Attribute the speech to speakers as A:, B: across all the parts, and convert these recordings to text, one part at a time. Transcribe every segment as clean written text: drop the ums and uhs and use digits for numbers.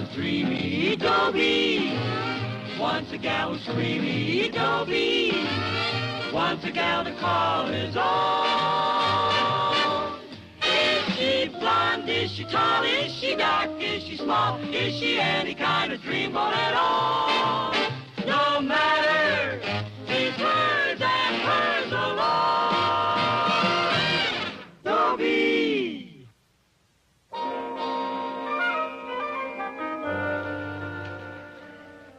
A: was dreamy, Dobie. Once a gal was creamy, Dobie. Once a gal to call his own. Is she blonde? Is she tall? Is she dark? Is she small? Is she any kind of dreamboat at all? No matter, she's hers and hers alone. Dobie.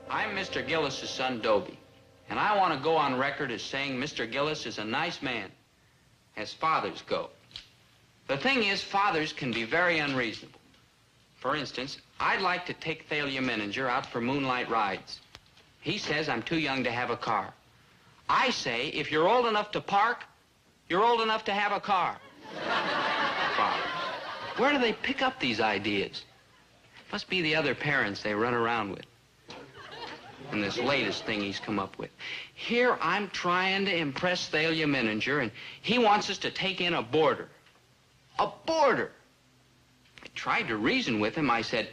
B: I'm Mr. Gillis' son, Dobie, and I want to go on record as saying Mr. Gillis is a nice man, as fathers go. The thing is, fathers can be very unreasonable. For instance, I'd like to take Thalia Menninger out for moonlight rides. He says I'm too young to have a car. I say, if you're old enough to park, you're old enough to have a car. Fathers. Where do they pick up these ideas? Must be the other parents they run around with. And this latest thing he's come up with. Here I'm trying to impress Thalia Menninger, and he wants us to take in a boarder. A boarder. I tried to reason with him. I said,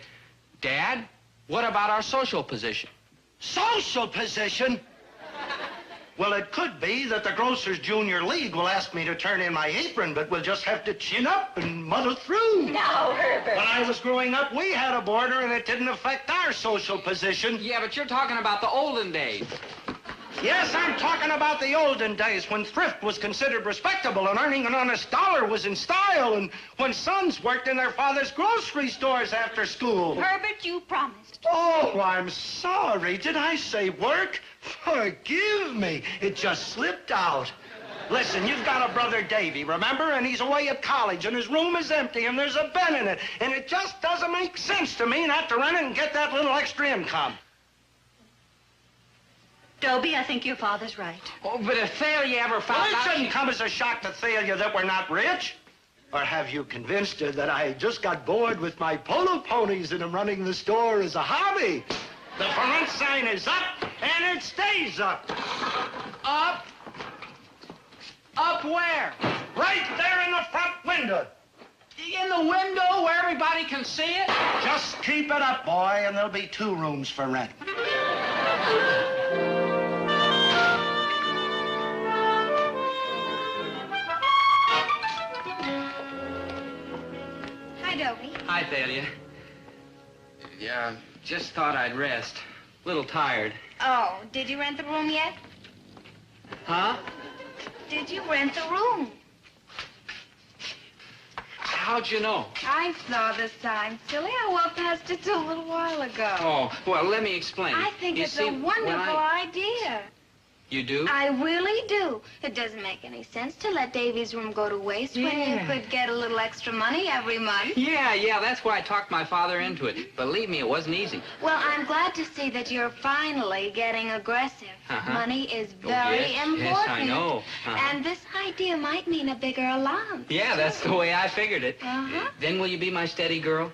B: Dad, what about our social position?
C: Social position? Well, it could be that the Grocers Junior League will ask me to turn in my apron, but we'll just have to chin up and muddle through.
D: Now, Herbert.
C: When I was growing up, we had a boarder, and it didn't affect our social position.
B: Yeah, but you're talking about the olden days.
C: Yes, I'm talking about the olden days when thrift was considered respectable and earning an honest dollar was in style, and when sons worked in their father's grocery stores after school.
D: Herbert, you promised.
C: Oh, I'm sorry. Did I say work? Forgive me. It just slipped out. Listen, you've got a brother, Davy, remember? And he's away at college, and his room is empty, and there's a bed in it. And it just doesn't make sense to me not to rent it and get that little extra income.
D: Dobie, I think your father's right.
B: Oh, but if Thalia ever found
C: Well,
B: out...
C: it shouldn't come as a shock to Thalia that we're not rich. Or have you convinced her that I just got bored with my polo ponies and am running the store as a hobby? The for rent sign is up, and it stays up.
B: Up? Up where?
C: Right there in the front window.
B: In the window where everybody can see it?
C: Just keep it up, boy, and there'll be 2 rooms for rent.
D: Hi, Dobie.
B: Hi, Thalia. Yeah, just thought I'd rest. A little tired.
D: Oh, did you rent the room yet?
B: Huh?
D: Did you rent the room?
B: How'd you know?
D: I saw the sign, silly. I walked past it a little while ago.
B: Oh, well, let me explain.
D: I think
B: You
D: it's
B: see,
D: a wonderful
B: when
D: idea.
B: You do?
D: I really do. It doesn't make any sense to let Davy's room go to waste when you could get a little extra money every month.
B: Yeah, that's why I talked my father into it. Believe me, it wasn't easy.
D: Well, I'm glad to see that you're finally getting aggressive. Money is very important.
B: Yes, I know.
D: And this idea might mean a bigger allowance.
B: Yeah, that's the way I figured it.
D: Uh-huh.
B: Then will you be my steady girl?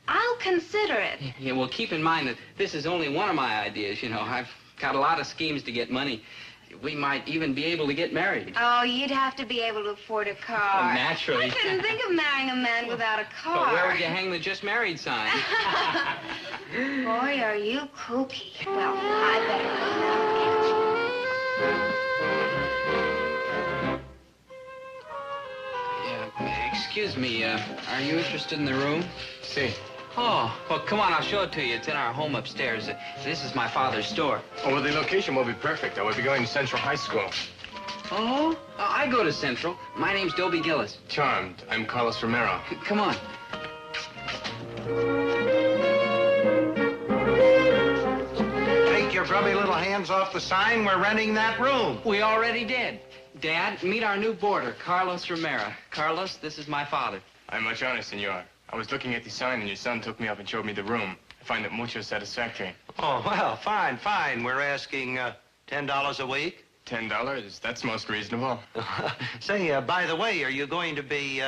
D: I'll consider it.
B: Yeah, well, keep in mind that this is only one of my ideas, you know. I've got a lot of schemes to get money. We might even be able to get married.
D: Oh, you'd have to be able to afford a car.
B: Oh, naturally.
D: I couldn't think of marrying a man without a car.
B: But where would you hang the just married sign?
D: Boy, are you kooky. Well, I better
B: Yeah, excuse me, are you interested in the room?
E: See.
B: Oh, well, come on, I'll show it to you. It's in our home upstairs. This is my father's store.
E: Oh, well, the location will be perfect. I will be going to Central High School.
B: Oh? I go to Central. My name's Dobie Gillis.
E: Charmed. I'm Carlos Romero.
B: Come on.
C: Take your grubby little hands off the sign. We're renting that room.
B: We already did. Dad, meet our new boarder, Carlos Romero. Carlos, this is my father.
E: I'm much honored, senor. I was looking at the sign, and your son took me up and showed me the room. I find it mucho satisfactory.
C: Oh, well, fine. We're asking $10 a week.
E: $10? That's most reasonable.
C: Say, by the way, are you going to be,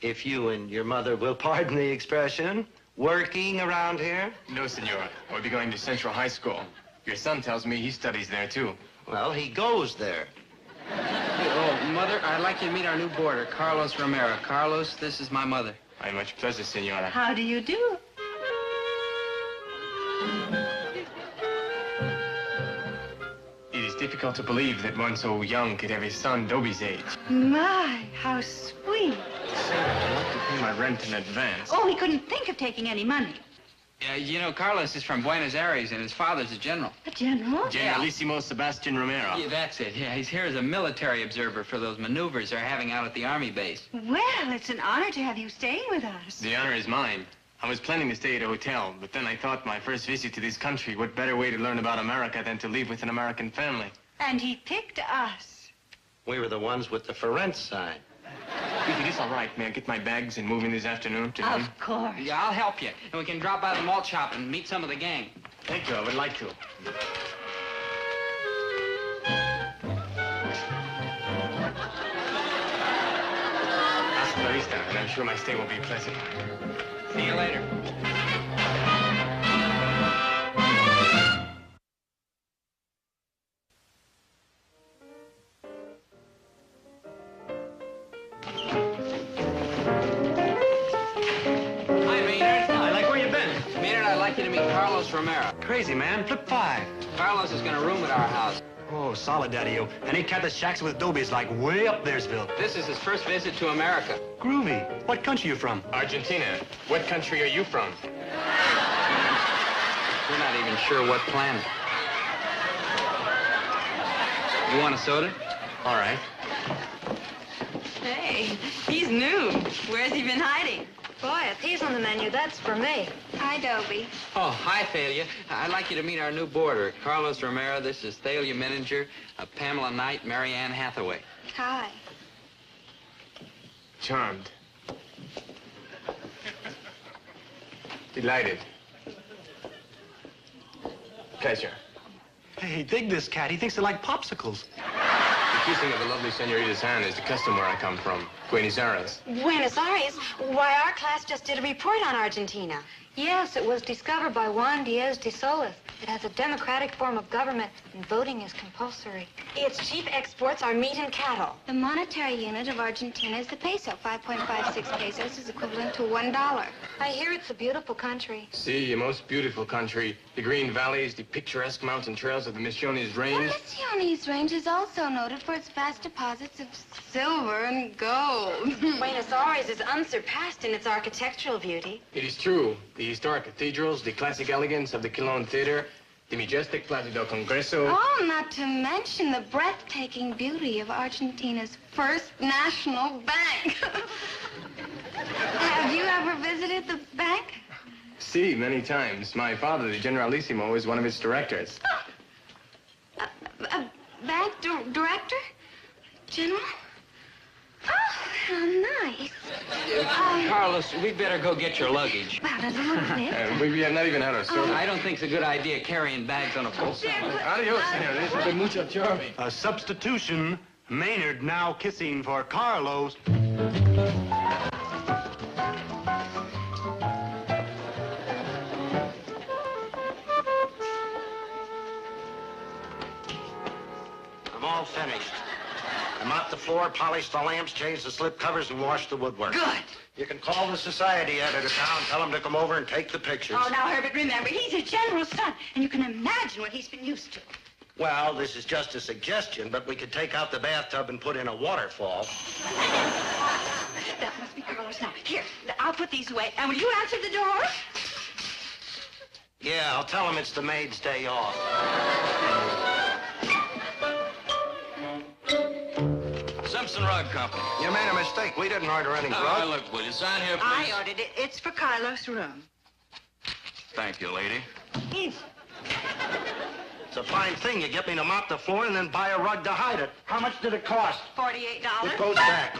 C: if you and your mother will pardon the expression, working around here?
E: No, senor. I will be going to Central High School. Your son tells me he studies there, too.
C: Well, he goes there.
B: Oh, Mother, I'd like you to meet our new boarder, Carlos Romero. Carlos, this is my mother.
E: I much pleasure, senora.
D: How do you do?
E: difficult to believe that one so young could have a son Dobie's age.
F: My, how sweet.
E: Say, I'd like to pay my rent in advance.
F: Oh, he couldn't think of taking any money.
B: Yeah, you know, Carlos is from Buenos Aires, and his father's a general.
F: A general?
E: Generalissimo Sebastian Romero.
B: Yeah, that's it. Yeah, he's here as a military observer for those maneuvers they're having out at the Army base.
F: Well, it's an honor to have you staying with us.
E: The honor is mine. I was planning to stay at a hotel, but then I thought my first visit to this country, what better way to learn about America than to live with an American family?
F: And he picked us.
C: We were the ones with the for rent sign.
E: If it is all right, may I get my bags and move in this afternoon to noon?
F: Of course.
B: Yeah, I'll help you. And we can drop by the malt shop and meet some of the gang.
E: Thank you, I would like to. Hasta la vista, and I'm sure my stay will be pleasant.
B: See you later. Carlos Romero.
C: Crazy, man. Flip 5.
B: Carlos is going to room at our house.
C: Oh, solid, Daddy-o. And he kept the shacks with Dobies like way up Theresville.
B: This is his first visit to America.
C: Groovy. What country you from?
E: Argentina. What country are you from?
B: We're not even sure what planet. You want a soda?
E: All right.
F: Hey, he's new. Where's he been hiding?
D: Boy, if he's on the menu, that's for me. Hi, Dobie.
B: Oh, hi, Thalia. I'd like you to meet our new boarder, Carlos Romero. This is Thalia Mininger, Pamela Knight, Mary Ann Hathaway.
D: Hi.
E: Charmed. Delighted. Pleasure.
C: Hey, dig this cat. He thinks they like popsicles.
E: The kissing of the lovely senorita's hand is the custom where I come from, Buenos Aires.
G: Buenos Aires? Why, our class just did a report on Argentina.
D: Yes, it was discovered by Juan Diaz de Solis. It has a democratic form of government, and voting is compulsory.
G: Its chief exports are meat and cattle.
D: The monetary unit of Argentina is the peso. 5.56 pesos is equivalent to $1. I hear it's a beautiful country.
E: See, a most beautiful country. The green valleys, the picturesque mountain trails of the Misiones Range.
D: The Misiones Range is also noted for its vast deposits of silver and gold.
G: Buenos Aires is unsurpassed in its architectural beauty.
E: It is true. The historic cathedrals, the classic elegance of the Quilon Theater, the majestic Plaza del Congreso.
D: Oh, not to mention the breathtaking beauty of Argentina's first national bank. Have you ever visited the bank?
E: See, many times. My father, the Generalissimo, is one of its directors.
D: A bank director? General? Oh, how nice.
B: Carlos, we'd better go get your luggage.
D: About a little bit.
E: We have not even had our soda.
B: I don't think it's a good idea carrying bags on a full stomach.
E: Adios, senor. This has been mucho charming.
C: A substitution. Maynard now kissing for Carlos. I'm all finished. I mopped the floor, polished the lamps, changed the slip covers, and washed the woodwork.
F: Good.
C: You can call the society editor town, tell him to come over and take the pictures.
F: Oh, now, Herbert, remember, he's a general's son, and you can imagine what he's been used to.
C: Well, this is just a suggestion, but we could take out the bathtub and put in a waterfall.
F: That must be Carlos now. Here, I'll put these away. And will you answer the door?
C: Yeah, I'll tell him it's the maid's day off.
H: Simpson Rug Company.
C: You made a mistake. We didn't order any grub.
H: Look, will you sign here,
F: I
H: please?
F: ordered it. It's for Carlos' room.
H: Thank you, lady.
C: It's a fine thing. You get me to mop the floor and then buy a rug to hide it. How much did it cost?
F: $48.
C: It goes back.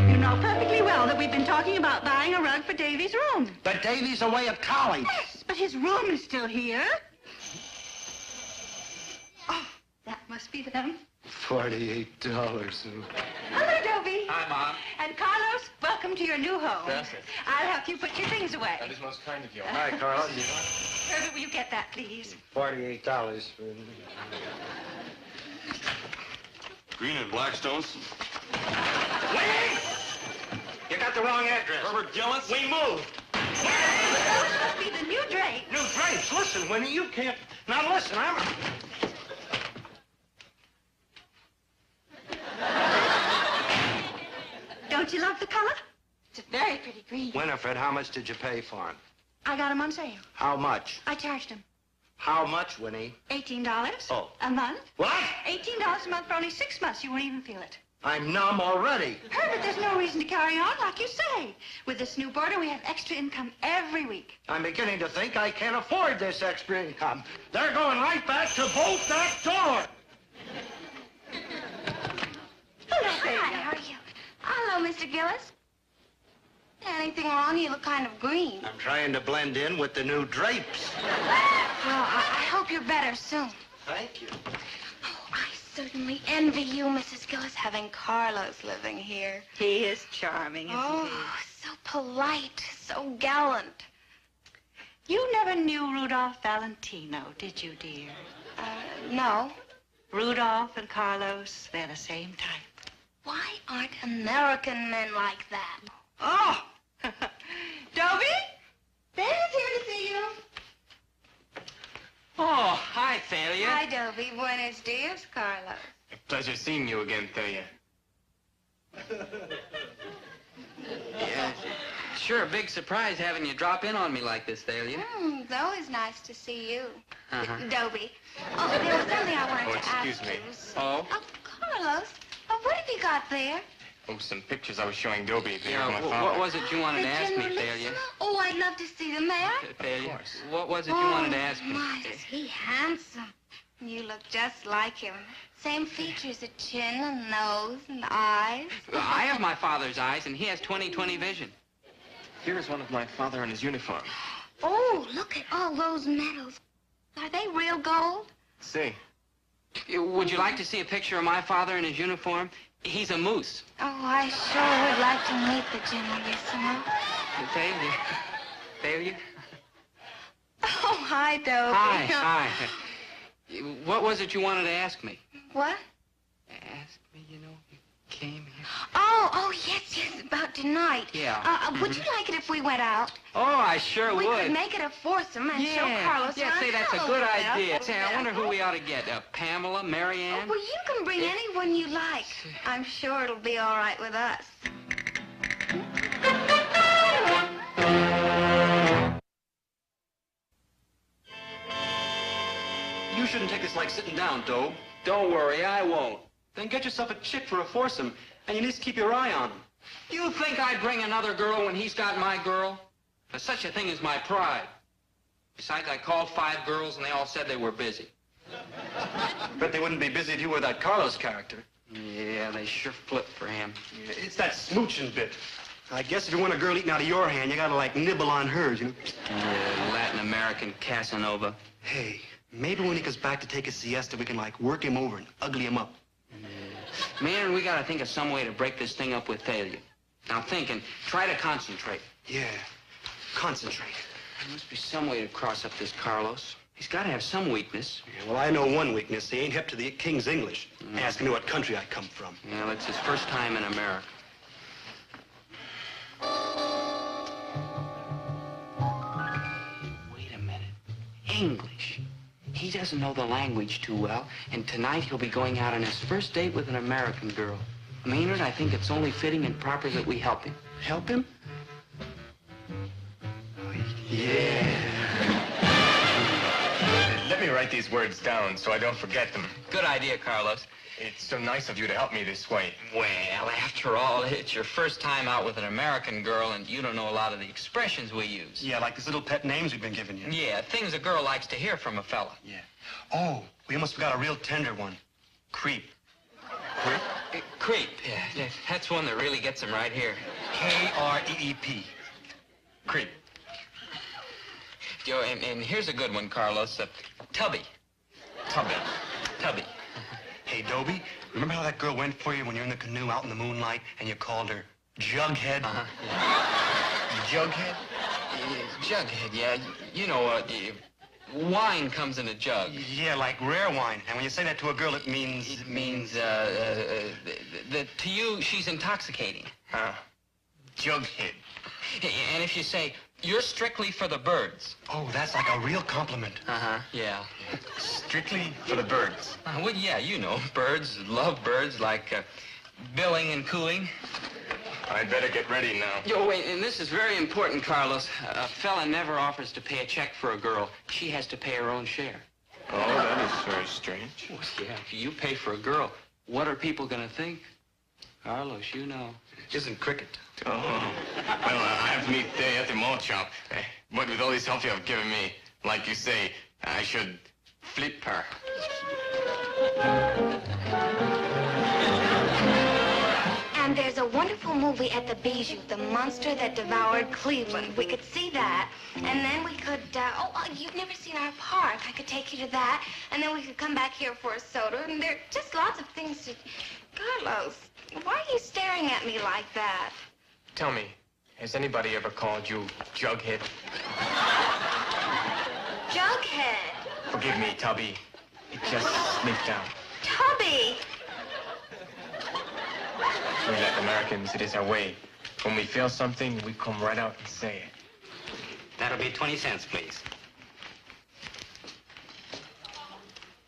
F: You know perfectly well that we've been talking about buying a rug for Davy's room.
C: But Davy's away at college.
F: Yes, but his room is still here. Oh, that must be them.
C: $48.
F: Hello, Dobie.
E: Hi, Mom.
F: And Carlos, welcome to your new home.
E: That's it.
F: I'll help you put your things away.
E: That is most kind of you.
C: Hi, Carl.
F: Herbert, will you get that, please?
C: $48.
H: Green and Blackstones.
C: Wait! You got the wrong address.
H: Herbert Gillis?
C: We moved.
F: Those must be the new drapes.
C: New drapes. Listen, Winnie, you can't... Now, listen,
F: Don't you love the color? It's a very pretty green.
C: Winifred, how much did you pay for them?
F: I got them on sale.
C: How much?
F: I charged them
C: How much, Winnie?
F: $18
C: Oh.
F: a month.
C: What?
F: $18 a month for only 6 months. You won't even feel it.
C: I'm numb already.
F: Herbert, there's no reason to carry on like you say. With this new boarder, we have extra income every week.
C: I'm beginning to think I can't afford this extra income. They're going right back to bolt that door.
F: Hello,
D: Hi, how are you? Hello, Mr. Gillis. Anything wrong? You look kind of green.
C: I'm trying to blend in with the new drapes.
D: Well, I hope you're better soon.
C: Thank you.
D: Oh, I certainly envy you, Mrs. Gillis, having Carlos living here.
F: He is charming, isn't
D: Oh, so polite, so gallant.
F: he? You never knew Rudolph Valentino, did you, dear?
D: No.
F: Rudolph and Carlos, they're the same type.
D: Why aren't American men like that?
F: Oh! Dobie? Dad's here to see you.
E: Oh, hi, Thalia.
D: Hi, Dobie. Buenos dias, Carlos.
E: A pleasure seeing you again, Thalia.
B: Yeah, sure, a big surprise having you drop in on me like this, Thalia.
D: It's always nice to see you.
B: Uh-huh.
D: Dobie. Oh, there was something I wanted
E: Oh,
D: to ask
E: excuse me.
D: you.
B: Oh?
D: Oh, Carlos. Oh, what have you got there?
E: Oh, some pictures I was showing Dobie there of my
B: Yeah,
E: father.
B: what was it you wanted
D: The
B: to ask me,
D: General
B: Thalia?
D: Listener? Oh, I'd love to see them there.
B: Thalia,
E: course.
B: what was it you wanted to ask me?
D: My, is he handsome. You look just like him. Same features, a chin, a nose, and eyes.
B: I have my father's eyes, and he has 20/20 vision.
E: Here's one of my father in his uniform.
D: Oh, look at all those medals. Are they real gold?
E: See.
B: Would you like to see a picture of my father in his uniform? He's a moose.
D: Oh, I sure would like to meet the Generalissimo.
B: Thalia. Thalia?
D: Oh, hi, Dobie.
B: Hi. What was it you wanted to ask me?
D: What?
B: Ask me, you came here.
D: Oh, yes, about tonight.
B: Yeah.
D: Would you like it if we went out?
B: Oh, I sure
D: We
B: would.
D: could make it a foursome and show Carlos
B: Yeah,
D: around
B: say, that's a
D: town
B: good
D: little bit.
B: idea. Say, I wonder who we ought to get. Pamela, Mary Ann?
D: Well, you can bring anyone you like. I'm sure it'll be all right with us.
I: You shouldn't take this like sitting down, Dobe.
B: Don't worry, I won't.
I: Then get yourself a chick for a foursome, and you need to keep your eye on him.
B: You think I'd bring another girl when he's got my girl? There's such a thing as my pride. Besides, I called 5 girls, and they all said they were busy.
I: Bet they wouldn't be busy if you were that Carlos character.
B: Yeah, they sure flipped for him.
I: Yeah, it's that smooching bit. I guess if you want a girl eating out of your hand, you gotta, like, nibble on hers, you know?
B: Yeah, Latin American Casanova.
I: Hey, maybe when he comes back to take a siesta, we can, like, work him over and ugly him up.
B: Man, we gotta think of some way to break this thing up with Thalia. Now think and try to concentrate.
I: Yeah, concentrate.
B: There must be some way to cross up this Carlos. He's gotta have some weakness.
I: Yeah, well, I know one weakness. He ain't hip to the King's English. Asking me what country I come from.
B: Yeah, it's his first time in America. Wait a minute. English. He doesn't know the language too well, and tonight he'll be going out on his first date with an American girl. Maynard, I think it's only fitting and proper that we help him.
I: Help him? Yeah.
E: Let me write these words down so I don't forget them.
B: Good idea, Carlos.
E: It's so nice of you to help me this way.
B: Well, after all, it's your first time out with an American girl, and you don't know a lot of the expressions we use.
I: Yeah, like these little pet names we've been giving you.
B: Yeah, things a girl likes to hear from a fella.
I: Yeah. Oh, we almost forgot a real tender one. Creep.
B: Creep? Creep, yeah. That's one that really gets him right here.
I: K-R-E-E-P.
B: Creep. Yo, and here's a good one, Carlos. Tubby.
E: Tubby.
B: Tubby.
I: Hey, Dobie, remember how that girl went for you when you're in the canoe out in the moonlight and you called her Jughead?
B: Uh-huh.
E: Jughead?
B: Jughead, yeah. You know, wine comes in a jug.
I: Yeah, like rare wine. And when you say that to a girl, it means...
B: It means, that to you, she's intoxicating.
E: Jughead.
B: And if you say, You're strictly for the birds.
I: Oh, that's like a real compliment.
B: Uh-huh, yeah.
E: Strictly for the birds.
B: Well, yeah, you know, birds love birds like billing and cooing.
E: I'd better get ready now.
B: Yo, wait, and this is very important, Carlos. A fella never offers to pay a check for a girl. She has to pay her own share.
E: Oh, that is very strange.
B: Well, yeah, if you pay for a girl, what are people going to think? Carlos, you know.
I: Isn't cricket.
E: Oh, well, I have to meet Day at the mall shop. But with all this help you have given me, like you say, I should flip her.
D: And there's a wonderful movie at the Bijou, The Monster That Devoured Cleveland. We could see that, and then we could, you've never seen our park. I could take you to that, and then we could come back here for a soda, and there are just lots of things to... Carlos, why are you staring at me like that?
E: Tell me, has anybody ever called you Jughead?
D: Jughead?
E: Forgive me, Tubby. It just slipped out.
D: Tubby!
E: We Latin Americans, it is our way. When we feel something, we come right out and say it.
J: That'll be 20 cents, please.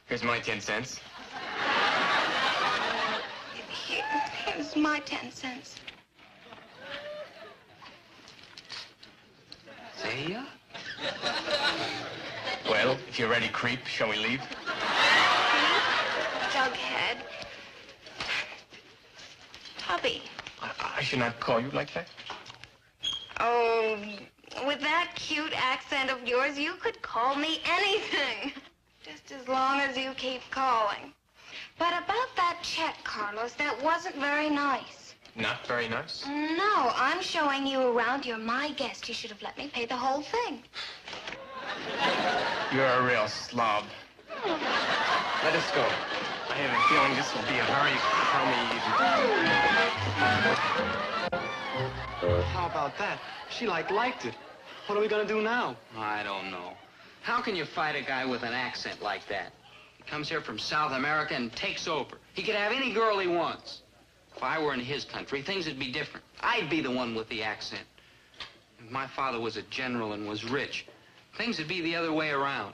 E: Here's my 10 cents.
D: Here's my 10 cents.
B: See ya?
E: Well, if you're ready, creep, shall we leave?
D: Jughead. Tubby.
E: I should not call you like that.
D: Oh, with that cute accent of yours, you could call me anything. Just as long as you keep calling. But about that check, Carlos, that wasn't very nice.
E: Not very nice?
D: No, I'm showing you around. You're my guest. You should have let me pay the whole thing.
E: You're a real slob. Let us go. I have a feeling this will be a very crummy evening.
I: How about that? She liked it. What are we gonna do now?
B: I don't know. How can you fight a guy with an accent like that? He comes here from South America and takes over. He could have any girl he wants. If I were in his country, things would be different. I'd be the one with the accent. If my father was a general and was rich, things would be the other way around.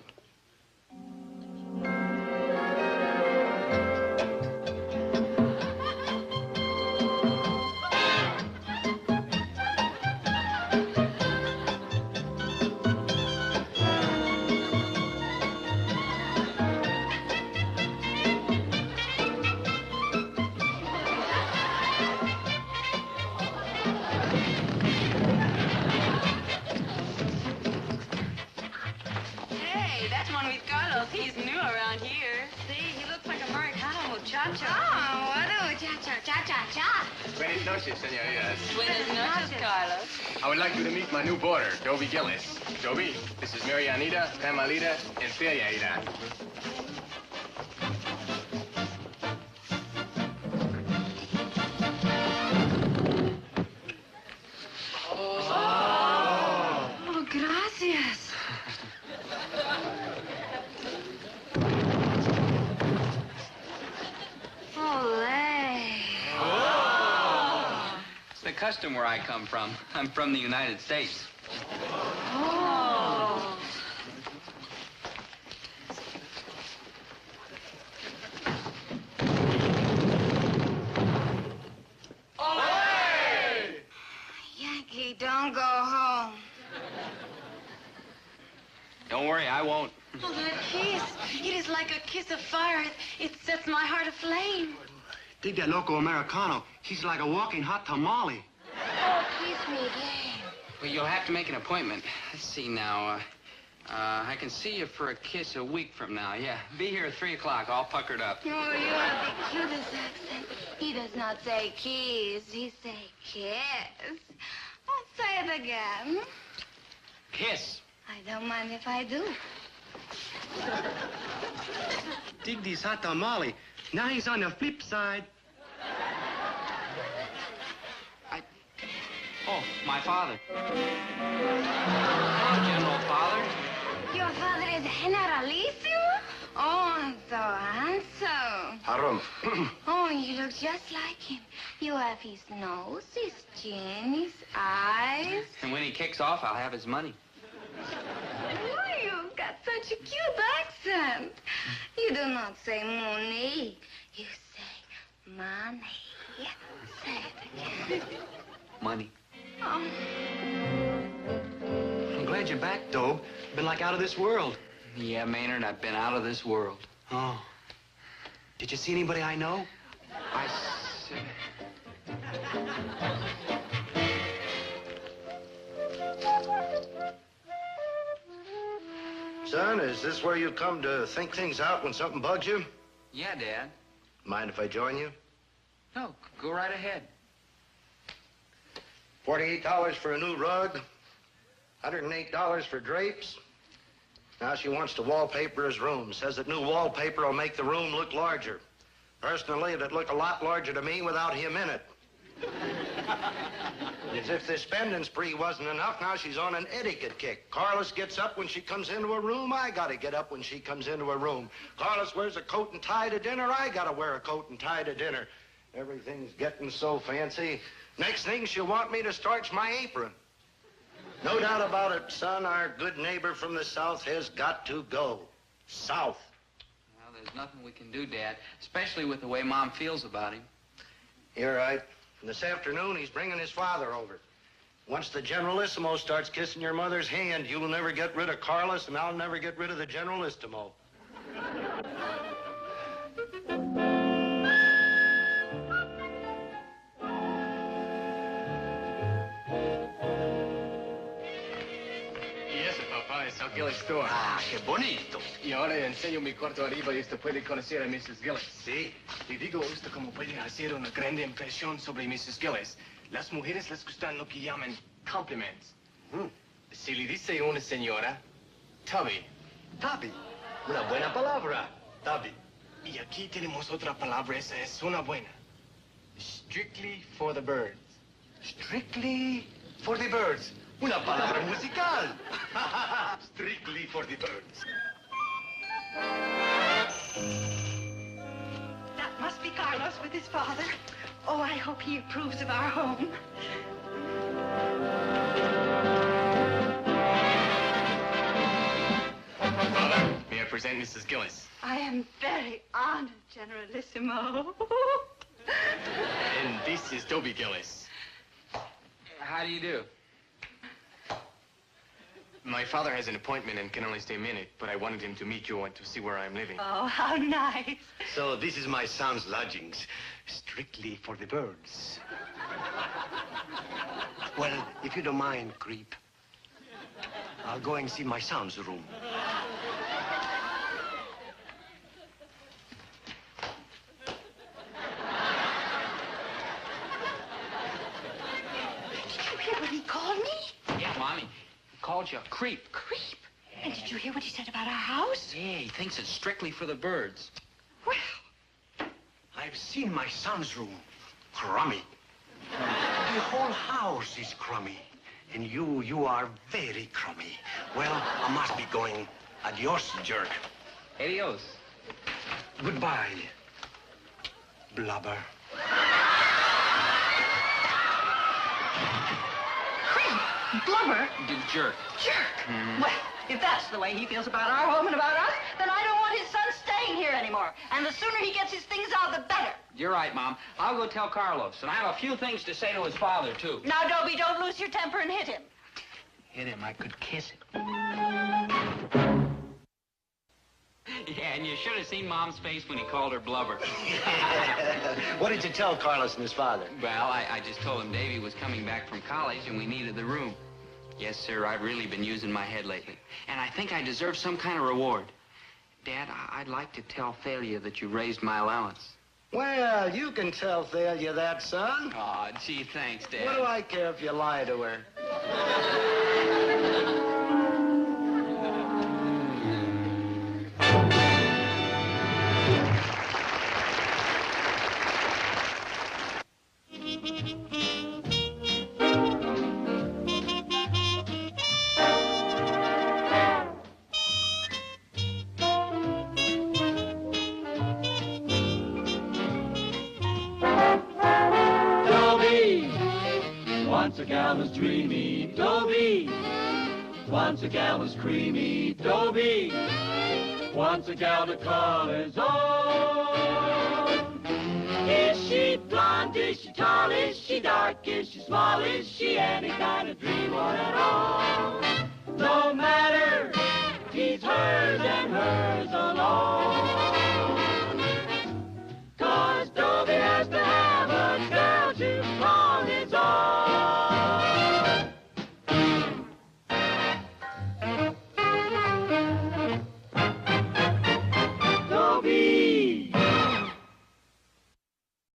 E: Buenas noches, senoritas.
F: Buenas noches, Carlos.
E: I would like you to meet my new boarder, Dobie Gillis. Dobie, this is Marianita, Pamelita, and Feliaita.
F: Oh, gracias.
B: It's the custom where I come from. I'm from the United States.
F: Oh.
D: Yankee, don't go home.
B: Don't worry, I won't.
F: Oh, that kiss. It is like a kiss of fire. It sets my heart aflame.
I: Dig that loco Americano. He's like a walking hot tamale.
D: Oh, kiss me again.
B: Well, you'll have to make an appointment. Let's see now. I can see you for a kiss a week from now. Yeah, be here at 3 o'clock, all puckered up.
D: Oh, you have the cutest accent. He does not say kiss. He say kiss. Oh, say it again.
B: Kiss.
D: I don't mind if I do.
I: Dig this hot tamale. Now he's on the flip side.
B: Oh, my father. Hello, General Father.
D: Your father is Generalissimo? Oh, so handsome.
I: Harum.
D: Oh, Oh, you look just like him. You have his nose, his chin, his eyes.
B: And when he kicks off, I'll have his money.
D: Oh, you've got such a cute accent. You do not say money. You say money. Say it again.
B: Money.
D: Oh.
I: I'm glad you're back, Dobe. Been like out of this world.
B: Yeah, Maynard, I've been out of this world.
I: Oh. Did you see anybody I know?
C: Son, is this where you come to think things out when something bugs you?
B: Yeah, Dad.
C: Mind if I join you?
B: No, go right ahead.
C: $48 for a new rug, $108 for drapes. Now she wants to wallpaper his room. Says that new wallpaper will make the room look larger. Personally, it'd look a lot larger to me without him in it. As if this spending spree wasn't enough, now she's on an etiquette kick. Carlos gets up when she comes into a room. I gotta get up when she comes into a room. Carlos wears a coat and tie to dinner. I gotta wear a coat and tie to dinner. Everything's getting so fancy. Next thing, she'll want me to starch my apron. No doubt about it, son, our good neighbor from the south has got to go. South.
B: Well, there's nothing we can do, Dad, especially with the way Mom feels about him.
C: You're right. And this afternoon, he's bringing his father over. Once the Generalissimo starts kissing your mother's hand, you'll never get rid of Carlos, and I'll never get rid of the Generalissimo.
E: Gillis' store.
I: Ah, qué bonito.
E: Y ahora le enseño mi cuarto arriba y usted puede conocer a Mrs. Gillis.
I: Sí.
E: Le digo a usted cómo puede hacer una grande impresión sobre Mrs. Gillis. Las mujeres les gustan lo que llaman compliments. Si le dice una señora, Tubby.
I: Dobie. Una buena palabra. Dobie.
E: Y aquí tenemos otra palabra, esa es una buena. Strictly for the birds.
I: Strictly for the birds. Una palabra musical. Strictly for the birds.
F: That must be Carlos with his father. Oh, I hope he approves of our home.
E: Father, may I present Mrs. Gillis?
F: I am very honored, Generalissimo.
E: And this is Dobie Gillis.
B: How do you do?
E: My father has an appointment and can only stay a minute, but I wanted him to meet you and to see where I'm living.
F: Oh, how nice.
I: So this is my son's lodgings. Strictly for the birds. Well, if you don't mind, creep, I'll go and see my son's room.
F: Did you hear what he called me?
B: Yeah, Mommy. Called you a creep.
F: Creep. And did you hear what he said about our house?
B: Yeah, he thinks it's strictly for the birds.
F: Well,
I: I've seen my son's room. Crummy. The whole house is crummy. And you are very crummy. Well, I must be going. Adios, jerk.
B: Adios.
I: Goodbye, blubber.
F: creep, blubber,
B: Jerk.
F: jerk. Well, if that's the way he feels about our home and about us, then I don't want his son staying here anymore. And the sooner he gets his things out, the better.
B: You're right, Mom. I'll go tell Carlos, and I have a few things to say to his father, too.
F: Now, Dobie, don't lose your temper and hit him.
B: Hit him, I could kiss him. Yeah, and you should have seen Mom's face when he called her blubber.
C: What did you tell Carlos and his father?
B: Well, I just told him Davy was coming back from college and we needed the room. Yes, sir, I've really been using my head lately. And I think I deserve some kind of reward. Dad, I'd like to tell Thalia that you raised my allowance.
C: Well, you can tell Thalia that, son.
B: Aw, gee, thanks, Dad.
C: What do I care if you lie to her?
A: Once a gal was dreamy, Dobie. Once a gal was creamy, Dobie. Once a gal to call his own. Is she blonde? Is she tall? Is she dark? Is she small? Is she any kind of dream or